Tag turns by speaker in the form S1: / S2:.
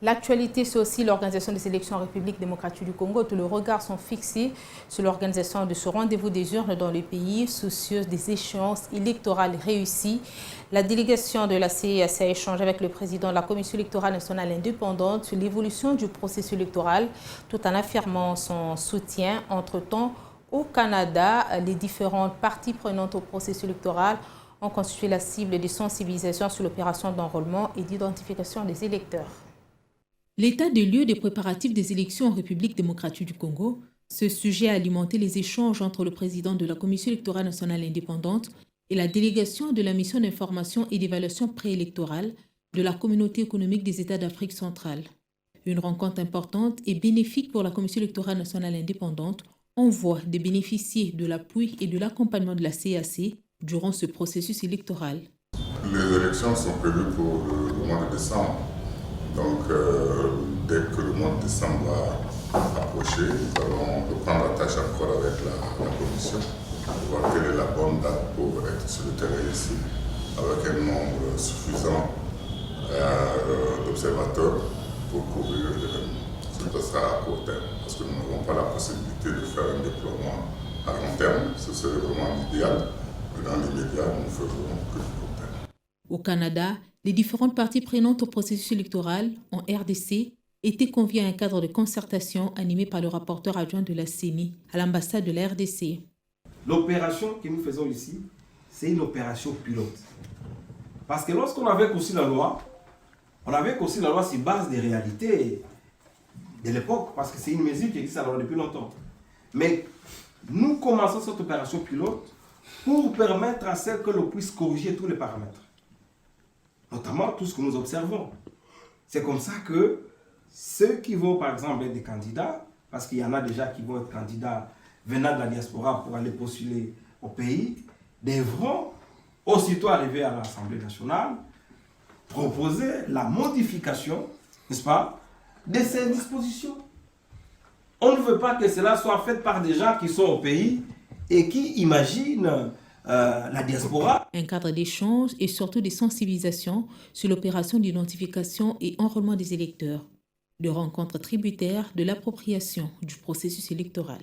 S1: L'actualité, c'est aussi l'organisation des élections en République démocratique du Congo. Tous les regards sont fixés sur l'organisation de ce rendez-vous des urnes dans le pays, soucieuse des échéances électorales réussies. La délégation de la CEAC a échangé avec le président de la Commission électorale nationale indépendante sur l'évolution du processus électoral, tout en affirmant son soutien. Entre-temps, au Canada, les différentes parties prenantes au processus électoral ont constitué la cible de sensibilisation sur l'opération d'enrôlement et d'identification des électeurs. L'état des lieux des préparatifs des élections en République démocratique du Congo, ce sujet a alimenté les échanges entre le président de la Commission électorale nationale indépendante et la délégation de la mission d'information et d'évaluation préélectorale de la Communauté économique des États d'Afrique centrale. Une rencontre importante et bénéfique pour la Commission électorale nationale indépendante en voie de bénéficier de l'appui et de l'accompagnement de la CAC durant ce processus électoral.
S2: Les élections sont prévues pour le mois de décembre. Donc, dès que le mois de décembre va approcher, nous allons reprendre la tâche encore avec la commission pour voir quelle est la bonne date pour être sur le terrain ici, avec un nombre suffisant d'observateurs pour couvrir l'événement. Ce sera à court terme, parce que nous n'avons pas la possibilité de faire un déploiement à long terme. Ce serait vraiment l'idéal. Mais dans l'immédiat, nous ne faisons que du court terme.
S1: Au Canada, les différentes parties prenantes au processus électoral en RDC étaient conviées à un cadre de concertation animé par le rapporteur adjoint de la CENI à l'ambassade de la RDC.
S3: L'opération que nous faisons ici, c'est une opération pilote. Parce que lorsqu'on avait conçu la loi, on avait conçu la loi sur base des réalités de l'époque, parce que c'est une mesure qui existe alors depuis longtemps. Mais nous commençons cette opération pilote pour permettre à celle que l'on puisse corriger tous les paramètres. Notamment tout ce que nous observons. C'est comme ça que ceux qui vont par exemple être des candidats, parce qu'il y en a déjà qui vont être candidats venant de la diaspora pour aller postuler au pays, devront aussitôt arriver à l'Assemblée nationale proposer la modification, n'est-ce pas, de ces dispositions. On ne veut pas que cela soit fait par des gens qui sont au pays et qui imaginent la diaspora.
S1: Un cadre d'échange et surtout de sensibilisation sur l'opération d'identification et enrôlement des électeurs, de rencontres tributaires de l'appropriation du processus électoral.